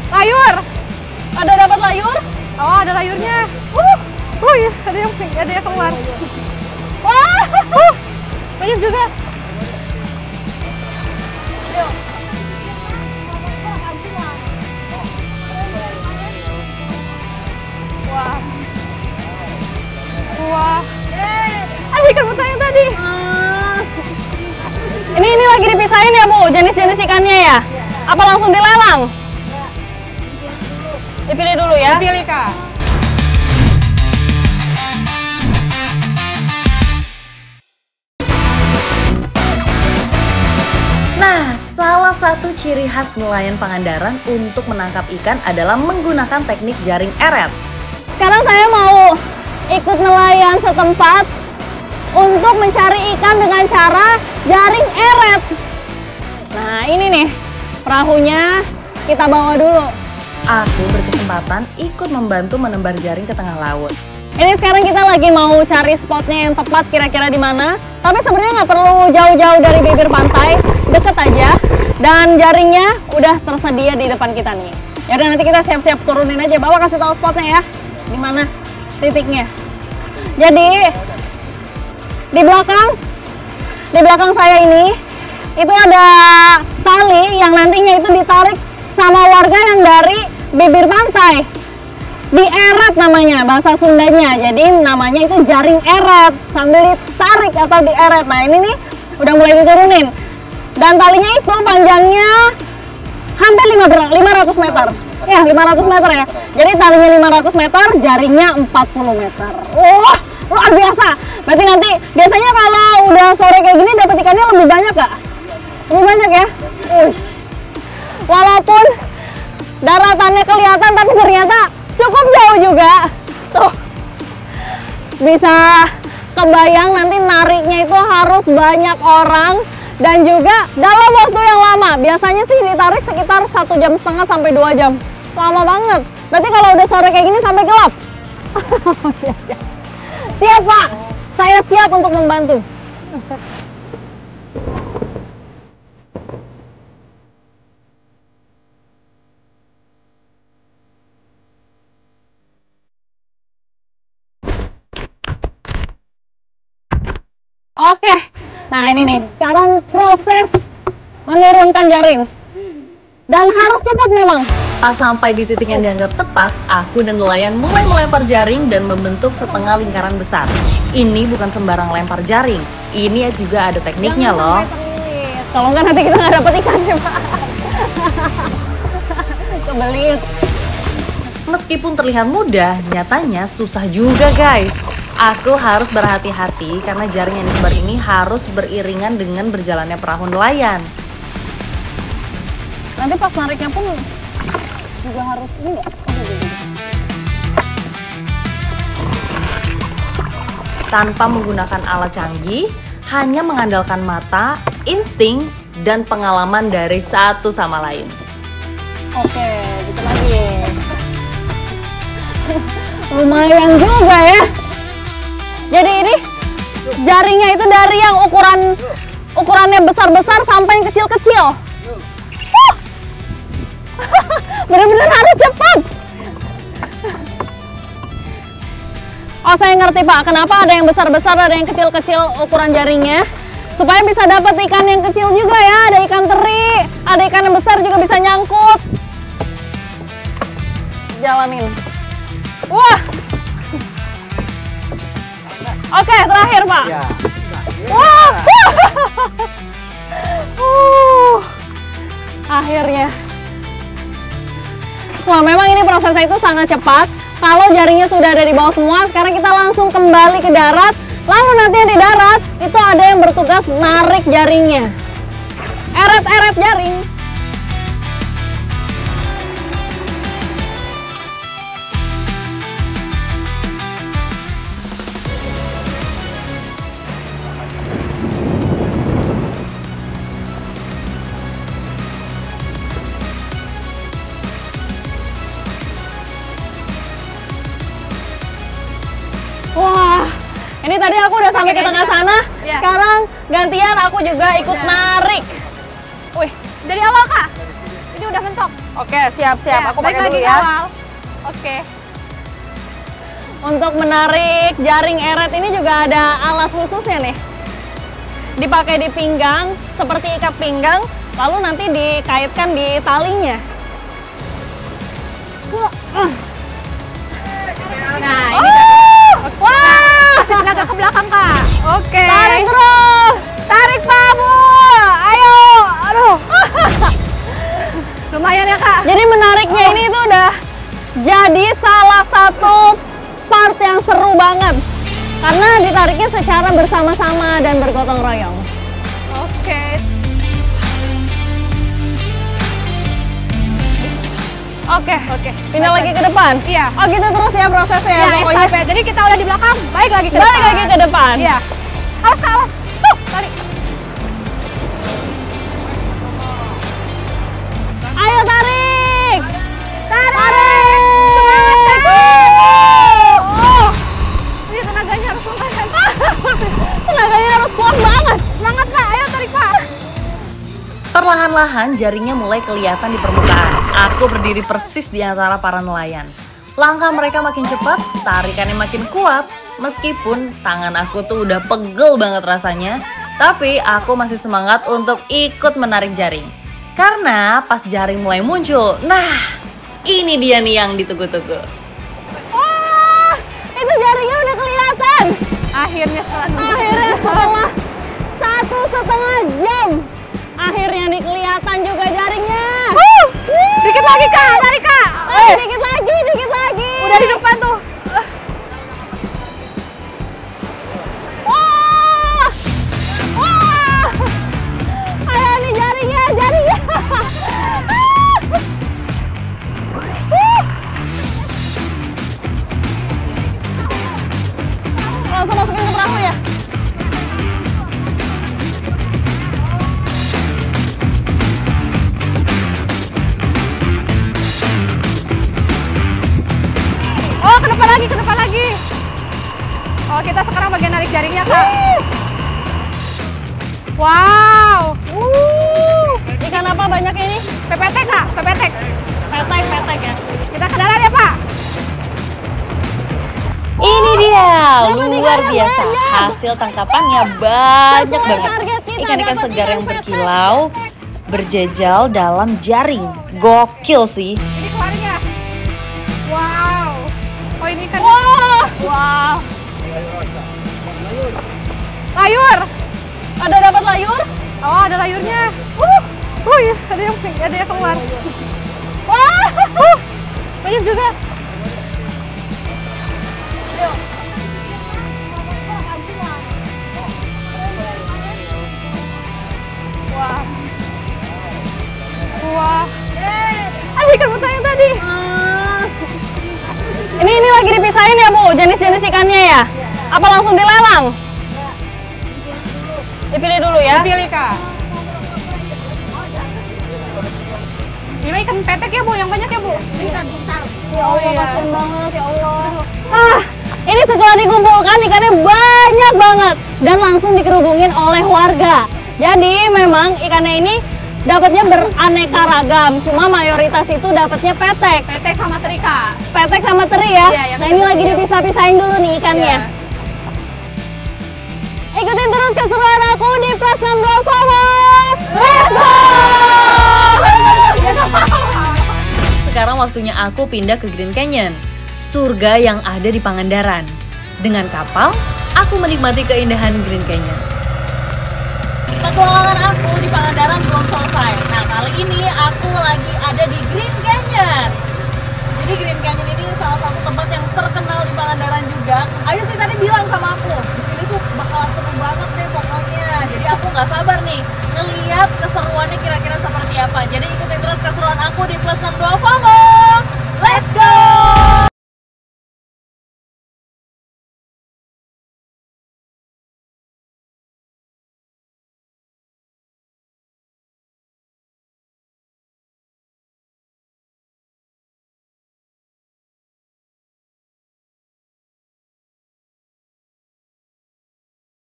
Layur. Ada dapat layur? Oh, ada layurnya. Iya, ada yang keluar. Wah, Banyak juga. Wah. Wah. Ada ikan besar yang tadi. Ini lagi dipisahin ya Bu, jenis-jenis ikannya ya? Apa langsung dilelang? Dipilih dulu ya? Pilih, Kak. Nah, salah satu ciri khas nelayan Pangandaran untuk menangkap ikan adalah menggunakan teknik jaring eret. Sekarang saya mau ikut nelayan setempat untuk mencari ikan dengan cara jaring eret. Nah ini nih, perahunya kita bawa dulu. Aku berkesempatan ikut membantu menembar jaring ke tengah laut. Ini sekarang kita lagi mau cari spotnya yang tepat kira-kira di mana. Tapi sebenarnya nggak perlu jauh-jauh dari bibir pantai, deket aja. Dan jaringnya udah tersedia di depan kita nih. Ya udah nanti kita siap-siap turunin aja. Bawa kasih tahu spotnya ya, di mana titiknya. Jadi di belakang saya ini itu ada tali yang nantinya itu ditarik sama warga yang dari bibir pantai. Dieret namanya, bahasa Sundanya. Jadi namanya itu jaring eret, sambil ditarik atau dieret. Nah ini nih udah mulai diturunin. Dan talinya itu panjangnya hampir 500 meter. Ya 500 meter ya. Jadi talinya 500 meter, jaringnya 40 meter. Wah, luar biasa. Berarti nanti biasanya kalau udah sore kayak gini dapat ikannya lebih banyak gak? Lebih banyak ya? Walaupun daratannya kelihatan tapi ternyata cukup jauh juga. Tuh. Bisa kebayang nanti nariknya itu harus banyak orang dan juga dalam waktu yang lama. Biasanya sih ditarik sekitar 1,5 jam sampai 2 jam. Lama banget. Berarti kalau udah sore kayak gini sampai gelap. Siap Pak, saya siap untuk membantu. Oke, nah ini nih, sekarang proses menurunkan jaring. Dan harus cepat memang. Pas sampai di titik yang dianggap tepat, aku dan nelayan mulai melempar jaring dan membentuk setengah lingkaran besar. Ini bukan sembarang lempar jaring, ini juga ada tekniknya loh. Kalau nggak nanti kita nggak dapet ikannya Pak. Kebelit. Meskipun terlihat mudah, nyatanya susah juga guys. Aku harus berhati-hati karena jaring yang disebar ini harus beriringan dengan berjalannya perahu nelayan. Nanti pas nariknya pun juga harus ini ya. Tanpa menggunakan alat canggih, hanya mengandalkan mata, insting, dan pengalaman dari satu sama lain. Oke, gitu lagi. Lumayan juga ya. Jadi ini jaringnya itu dari yang ukurannya besar-besar sampai yang kecil-kecil. Bener-bener harus cepat. Oh saya ngerti Pak, kenapa ada yang besar-besar, ada yang kecil-kecil ukuran jaringnya. Supaya bisa dapat ikan yang kecil juga ya, ada ikan teri, ada ikan yang besar juga bisa nyangkut. Jalanin. Wah. Oke, terakhir Pak. Ya. Wah. Akhirnya. Wah, memang ini prosesnya itu sangat cepat. Kalau jaringnya sudah ada di bawah semua, sekarang kita langsung kembali ke darat. Lalu nanti di darat, itu ada yang bertugas narik jaringnya. Eret-eret jaring. Wah, ini tadi aku udah sampai ke tengah sana. Ya. Sekarang gantian aku juga ikut narik. Wih, Dari awal, Kak. Ini udah mentok. Oke, siap-siap. Ya, Aku balik pakai dulu lagi ya. ke awal. Oke. Untuk menarik jaring eret ini juga ada alat khususnya nih. Dipakai di pinggang, seperti ikat pinggang, lalu nanti dikaitkan di talinya. Nah, ini Wah! kasih tenaga ke belakang, Kak. Oke. Tarik terus! Tarik, Pak Bu. Ayo. Aduh. Lumayan ya, Kak. Jadi menariknya ini tuh udah jadi salah satu part yang seru banget. Karena ditariknya secara bersama-sama dan bergotong royong. Oke. Oke. Pindah lagi ke depan? Iya. Oh gitu terus ya prosesnya ya, Ya, pokoknya. estafet. Jadi kita udah di belakang, balik lagi ke Balik depan. lagi ke depan. Iya. Awas, Kak, awas. Tuh, tarik. Ayo tarik! Tarik. Semangat, Kak. Oh. Ini tenaganya harus lumayan. Tenaganya harus kuat banget. Semangat, Pak. Ayo tarik, Pak. Perlahan-lahan jaringnya mulai kelihatan di permukaan. Aku berdiri persis di antara para nelayan. Langkah mereka makin cepat, tarikannya makin kuat. Meskipun tangan aku tuh udah pegel banget rasanya, tapi aku masih semangat untuk ikut menarik jaring. Karena pas jaring mulai muncul, nah ini dia nih yang ditunggu-tunggu. Wah, itu jaringnya udah kelihatan. Akhirnya Akhirnya setelah 1,5 jam, akhirnya kelihatan juga jaringnya. Dikit lagi, Kak. Tarik, Kak. Dikit lagi, dikit lagi. Udah di depan tuh. Wah, wah. Ayo nih jaringnya. Langsung masukin ke perahu ya. Oh, ke depan lagi. Oh, kita sekarang bagian narik jaringnya, Kak. Wow. Ikan apa banyak ini? Pepetek, Kak. Pepetek. Petek ya. Kita ke darat ya, Pak. Ini dia, Dapat luar ikan biasa. banyak. Hasil tangkapannya banyak Sesuai banget. target kita, Ikan-ikan dapat segar ikan yang petek. berkilau, berjejal dalam jaring. Gokil sih. Ini keluarnya. Wow. Oh, ini kan. Wow. Layur. Ada dapat layur? Oh, ada layurnya. Iya, ada yang keluar. Wah. Banyak juga. Wah. Wah. Ada ikan besar yang tadi. Ini lagi dipisahin ya Bu, jenis-jenis ikannya ya? Apa langsung dilelang? Dipilih dulu ya? Pilih, Kak. Ini ikan petek ya, Bu, yang banyak ya, Bu? Ikan besar. Ya Allah, kasihan banget ya Allah. Ini setelah dikumpulkan ikannya banyak banget dan langsung dikerubungin oleh warga. Jadi memang ikannya ini dapatnya beraneka ragam, cuma mayoritas itu dapatnya petek. Petek sama teri, Kak. Petek sama teri ya. Iya, yang Nah ini petek lagi ya. dipisah-pisahin dulu nih ikannya. Iya. Ikutin terus keseruan aku di Plus 62 Forward. Let's go! Sekarang waktunya aku pindah ke Green Canyon, surga yang ada di Pangandaran. Dengan kapal, aku menikmati keindahan Green Canyon. Petualangan aku di Pangandaran belum selesai. Nah, kali ini aku lagi ada di Green Canyon. Jadi Green Canyon ini salah satu tempat yang terkenal di Pangandaran juga. Ayu sih tadi bilang sama aku, di sini tuh bakal seru banget deh pokoknya. Jadi aku nggak sabar nih ngeliat keseruannya kira-kira seperti apa. Jadi ikutin terus keseruan aku di Plus 62 Forward.